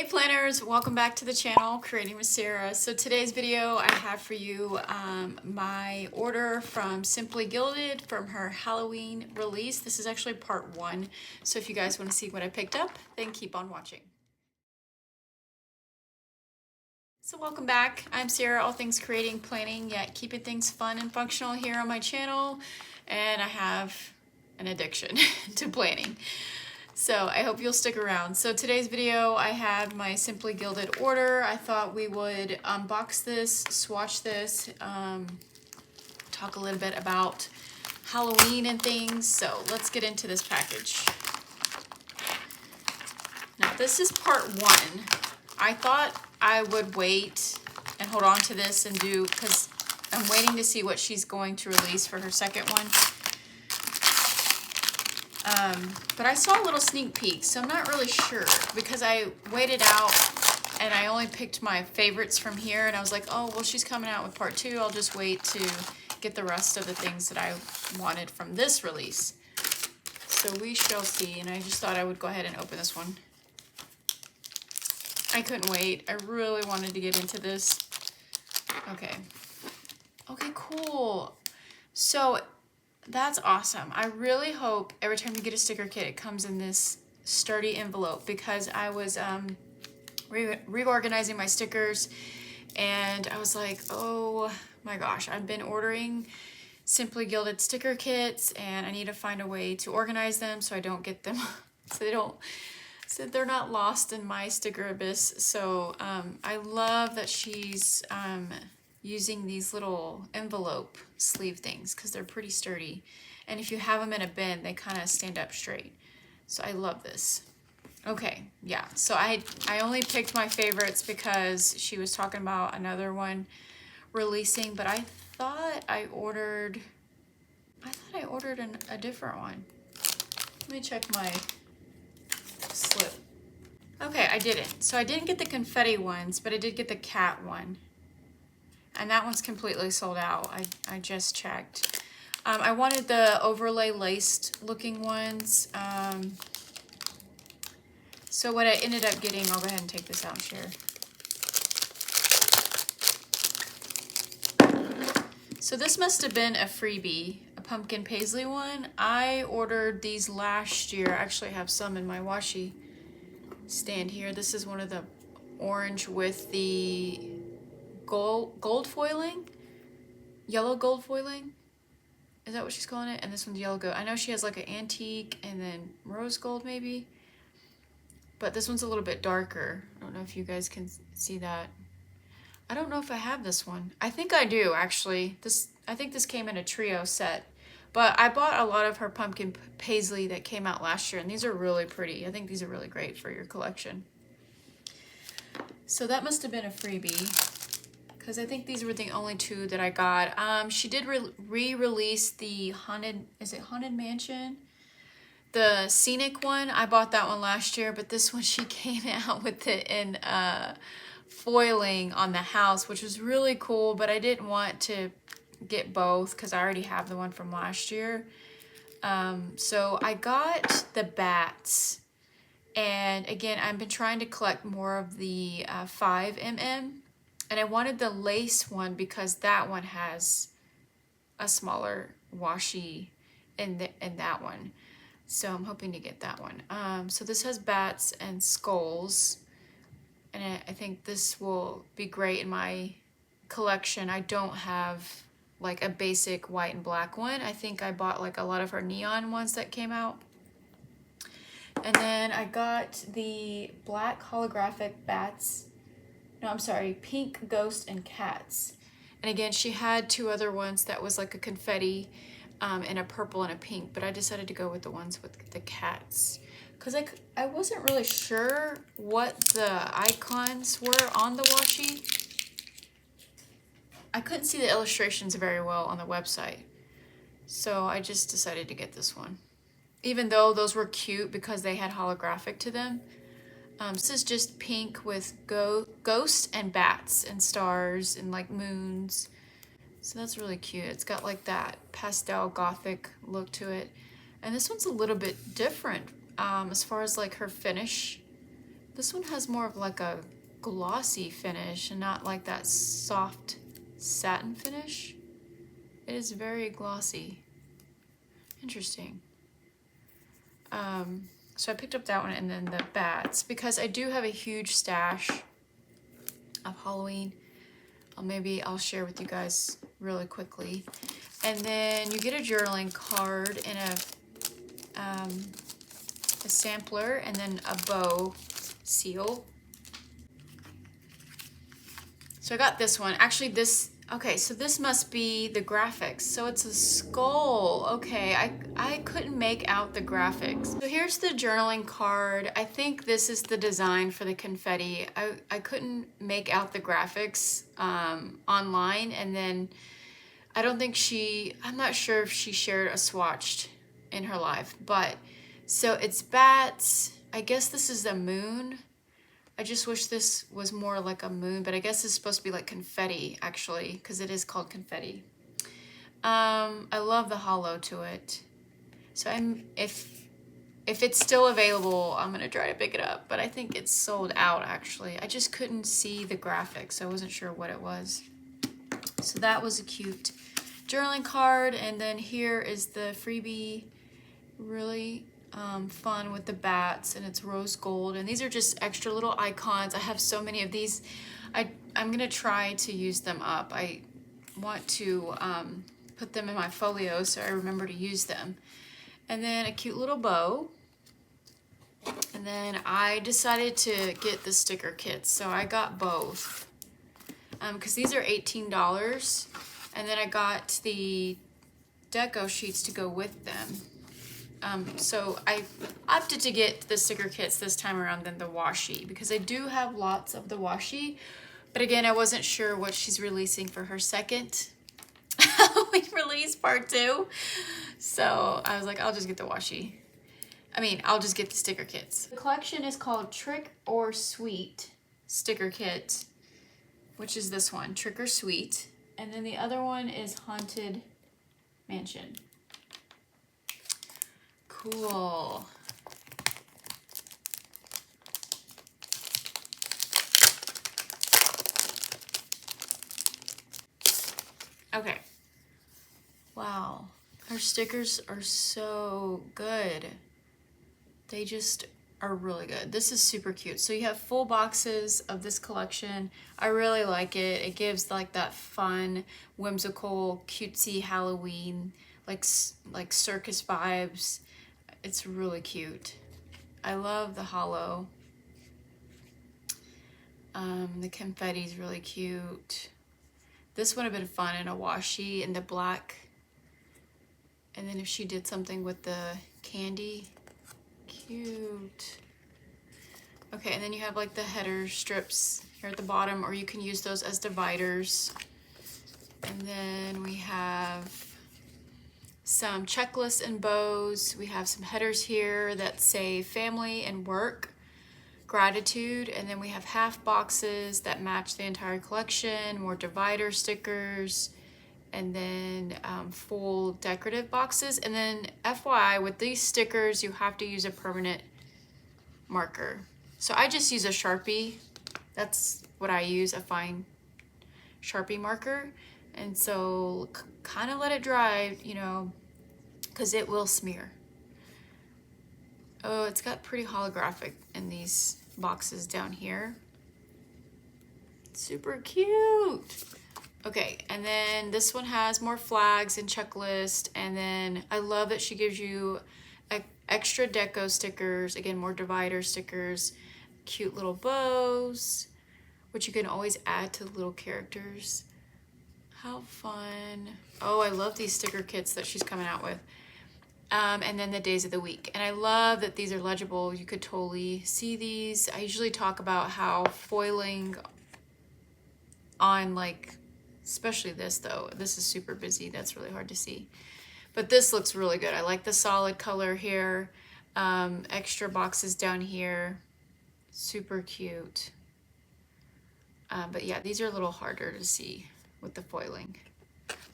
Hey planners, welcome back to the channel, Creating with Sarah. So today's video I have for you my order from Simply Gilded from her Halloween release. This is actually part 1, so if you guys want to see what I picked up, then keep on watching. So welcome back. I'm Sarah, all things creating, planning, yet keeping things fun and functional here on my channel, and I have an addiction to planning. So I hope you'll stick around. So today's video, I have my Simply Gilded order. I thought we would unbox this, swatch this, talk a little bit about Halloween and things. So let's get into this package. Now this is part 1. I thought I would wait and hold on to this and do, because I'm waiting to see what she's going to release for her second one. But I saw a little sneak peek, so I'm not really sure because I waited out and I only picked my favorites from here, and I was like, oh, well, she's coming out with part 2. I'll just wait to get the rest of the things that I wanted from this release. So we shall see, and I just thought I would go ahead and open this one. I couldn't wait. I really wanted to get into this. Okay. Okay, cool. So that's awesome. I really hope every time you get a sticker kit, it comes in this sturdy envelope, because I was reorganizing my stickers and I was like, oh my gosh, I've been ordering Simply Gilded sticker kits and I need to find a way to organize them so I don't get them, so they're not lost in my sticker abyss. So I love that she's using these little envelope sleeve things because they're pretty sturdy, and if you have them in a bin, they kind of stand up straight. So I love this. Okay, yeah, so I only picked my favorites because she was talking about another one releasing, but I thought I ordered a different one. Let me check my slip. Okay, I didn't. So I didn't get the confetti ones, but I did get the cat one. And that one's completely sold out. I just checked. I wanted the overlay laced looking ones. So what I ended up getting, I'll go ahead and take this out and share. So this must have been a freebie, a pumpkin paisley one. I ordered these last year. I actually have some in my washi stand here. This is one of the orange with the gold foiling, yellow gold foiling. Is that what she's calling it? And this one's yellow gold. I know she has like an antique and then rose gold maybe, but this one's a little bit darker. I don't know if you guys can see that. I don't know if I have this one. I think I do actually. I think this came in a trio set, but I bought a lot of her pumpkin paisley that came out last year, and these are really pretty. I think these are really great for your collection. So that must have been a freebie, because I think these were the only 2 that I got. She did re-release the Haunted Mansion? The Scenic one. I bought that one last year, but this one she came out with it in foiling on the house, which was really cool, but I didn't want to get both because I already have the one from last year. So I got the bats. And again, I've been trying to collect more of the 5mm. And I wanted the lace one because that one has a smaller washi in that one. So I'm hoping to get that one. So this has bats and skulls. And I think this will be great in my collection. I don't have like a basic white and black one. I think I bought like a lot of her neon ones that came out. And then I got the black holographic bats. No, I'm sorry, pink ghost and cats. And again, she had 2 other ones that was like a confetti and a purple and a pink, but I decided to go with the ones with the cats because I wasn't really sure what the icons were on the washi. I couldn't see the illustrations very well on the website, so I just decided to get this one, even though those were cute because they had holographic to them. This is just pink with ghosts and bats and stars and like moons. So that's really cute. It's got like that pastel gothic look to it. And this one's a little bit different as far as like her finish This one has more of like a glossy finish and not like that soft satin finish. It is very glossy. Interesting. So I picked up that one and then the bats because I do have a huge stash of Halloween. Maybe I'll share with you guys really quickly. And then you get a journaling card and a sampler and then a bow seal. So I got this one. Actually this, okay, so this must be the graphics. So it's a skull. Okay, I couldn't make out the graphics. So here's the journaling card. I think this is the design for the confetti. I couldn't make out the graphics online, and then I don't think I'm not sure if she shared a swatch in her live, but so it's bats. I guess this is the moon. I just wish this was more like a moon, but I guess it's supposed to be like confetti actually, because it is called confetti. I love the hollow to it. So if it's still available, I'm gonna try to pick it up, but I think it's sold out actually. I just couldn't see the graphics, so I wasn't sure what it was. So that was a cute journaling card, and then here is the freebie, really fun with the bats, and it's rose gold, and these are just extra little icons. I have so many of these. I'm gonna try to use them up. I want to put them in my folio so I remember to use them. And then a cute little bow. And then I decided to get the sticker kits, so I got both because these are $18, and then I got the deco sheets to go with them. So I opted to get the sticker kits this time around than the washi, because I do have lots of the washi, but again, I wasn't sure what she's releasing for her second Halloween release part 2. So I was like, I'll just get the washi. I'll just get the sticker kits. The collection is called Trick or Sweet sticker kit, which is this one, Trick or Sweet. And then the other one is Haunted Mansion. Cool. Okay. Wow. Her stickers are so good. They just are really good. This is super cute. So you have full boxes of this collection. I really like it. It gives like that fun, whimsical, cutesy Halloween, like circus vibes. It's really cute. I love the hollow. The confetti is really cute. This would have been fun in a washi in the black. And then if she did something with the candy, cute. Okay, and then you have like the header strips here at the bottom, or you can use those as dividers. And then we have some checklists and bows. We have some headers here that say family and work, gratitude, and then we have half boxes that match the entire collection, more divider stickers, and then full decorative boxes. And then FYI, with these stickers, you have to use a permanent marker. So I just use a Sharpie. That's what I use, a fine Sharpie marker. And so kind of let it dry, you know, because it will smear. Oh, it's got pretty holographic in these boxes down here. Super cute. Okay, and then this one has more flags and checklist, and then I love that she gives you extra deco stickers, again, more divider stickers, cute little bows, which you can always add to the little characters. How fun. Oh, I love these sticker kits that she's coming out with. And then the days of the week. And I love that these are legible. You could totally see these. I usually talk about how foiling on, like, especially this though. This is super busy. That's really hard to see. But this looks really good. I like the solid color here. Extra boxes down here. Super cute. But yeah, these are a little harder to see with the foiling.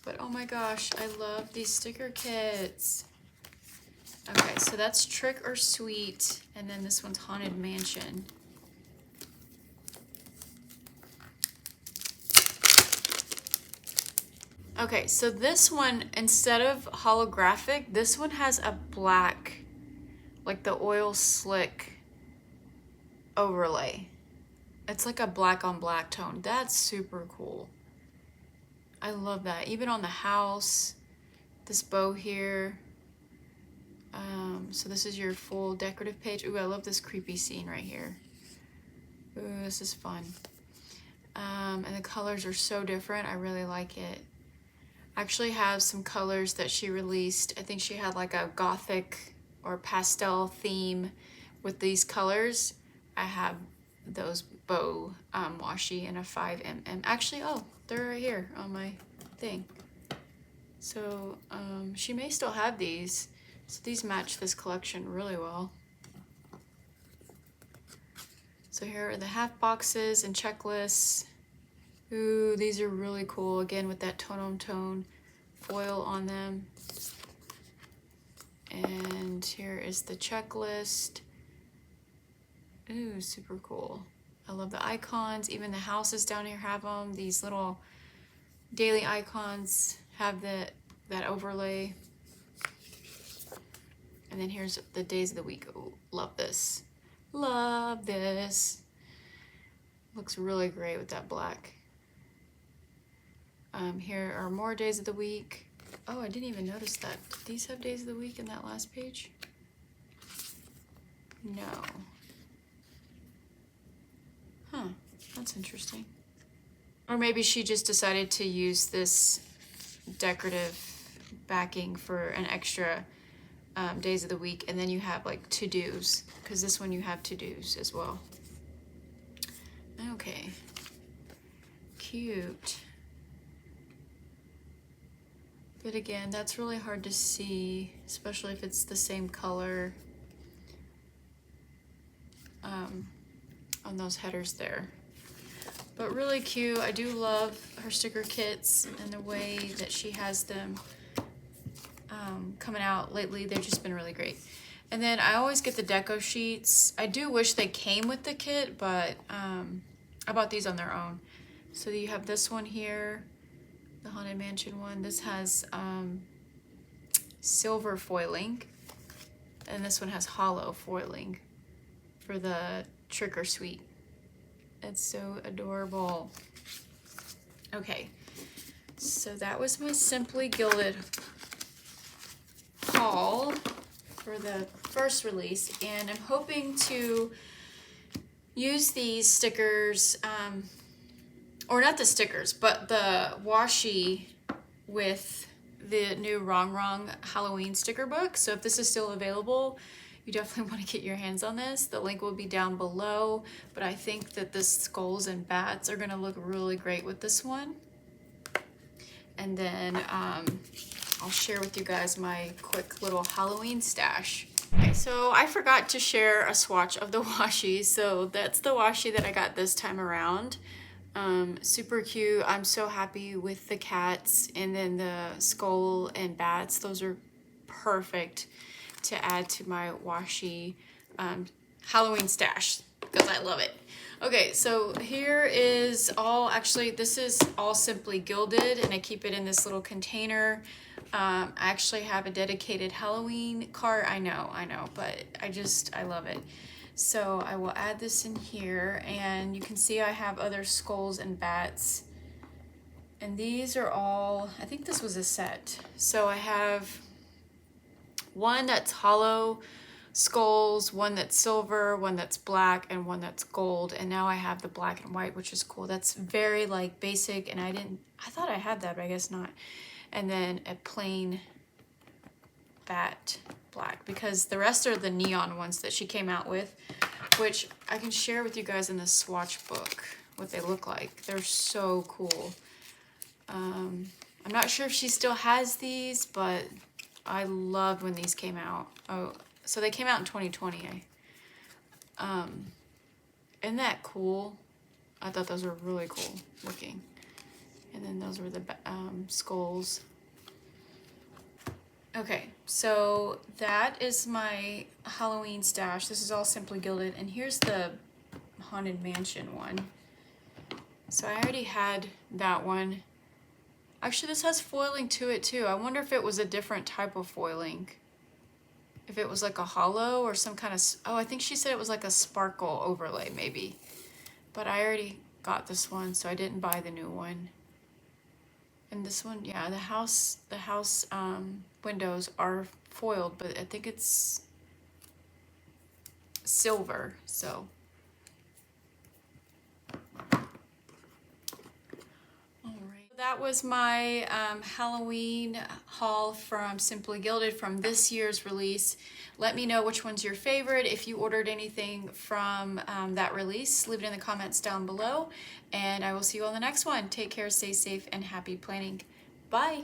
But oh my gosh, I love these sticker kits. Okay, so that's Trick or Sweet, and then this one's Haunted Mansion. Okay, so this one, instead of holographic, this one has a black, like the oil slick overlay. It's like a black on black tone. That's super cool. I love that. Even on the house, this bow here. So this is your full decorative page. Ooh, I love this creepy scene right here. Ooh, this is fun. And the colors are so different. I really like it. I actually have some colors that she released. I think she had like a gothic or pastel theme with these colors. I have those bow washi in a 5mm. Actually, oh, they're right here on my thing. So she may still have these. So these match this collection really well. So here are the half boxes and checklists. Ooh, these are really cool. Again, with that tone foil on them. And here is the checklist. Ooh, super cool. I love the icons. Even the houses down here have them. These little daily icons have that overlay. And then here's the days of the week. Oh, love this. Love this. Looks really great with that black. Here are more days of the week. Oh, I didn't even notice that. Did these have days of the week in that last page? No. Huh, that's interesting. Or maybe she just decided to use this decorative backing for an extra days of the week, and then you have like to-dos, because this one you have to-dos as well. Okay, cute. But again, that's really hard to see, especially if it's the same color on those headers there. But really cute. I do love her sticker kits and the way that she has them coming out lately. They've just been really great. And then I always get the deco sheets. I do wish they came with the kit, but I bought these on their own. So you have this one here, the Haunted Mansion one. This has silver foiling, and this one has hollow foiling for the Trick or Sweet. It's so adorable. Okay, so that was my Simply Gilded haul for the first release, and I'm hoping to use these stickers, or not the stickers, but the washi with the new Wrong Halloween sticker book. So if this is still available, you definitely want to get your hands on this. The link will be down below, but I think that the skulls and bats are gonna look really great with this one. And then I'll share with you guys my quick little Halloween stash. Okay, so I forgot to share a swatch of the washi. So that's the washi that I got this time around. Super cute. I'm so happy with the cats, and then the skull and bats. Those are perfect to add to my washi Halloween stash because I love it. Okay, so here is all, actually this is all Simply Gilded, and I keep it in this little container. I actually have a dedicated Halloween cart. I know, but I love it. So I will add this in here, and you can see I have other skulls and bats. And these are all, I think this was a set. So I have one that's hollow skulls, one that's silver, one that's black, and one that's gold. And now I have the black and white, which is cool. That's very like basic, and I thought I had that, but I guess not. And then a plain bat black, because the rest are the neon ones that she came out with, which I can share with you guys in the swatch book what they look like. They're so cool. I'm not sure if she still has these, but I loved when these came out. Oh, so they came out in 2020. Isn't that cool? I thought those were really cool looking. And then those were the skulls. Okay, so that is my Halloween stash. This is all Simply Gilded, and here's the Haunted Mansion one. So I already had that one. Actually, this has foiling to it too. I wonder if it was a different type of foiling. If it was like a hollow or some kind of, oh, I think she said it was like a sparkle overlay maybe. But I already got this one, so I didn't buy the new one. And this one, yeah, the house windows are foiled, but I think it's silver, so. That was my Halloween haul from Simply Gilded from this year's release. Let me know which one's your favorite. If you ordered anything from that release, leave it in the comments down below. And I will see you on the next one. Take care, stay safe, and happy planning. Bye.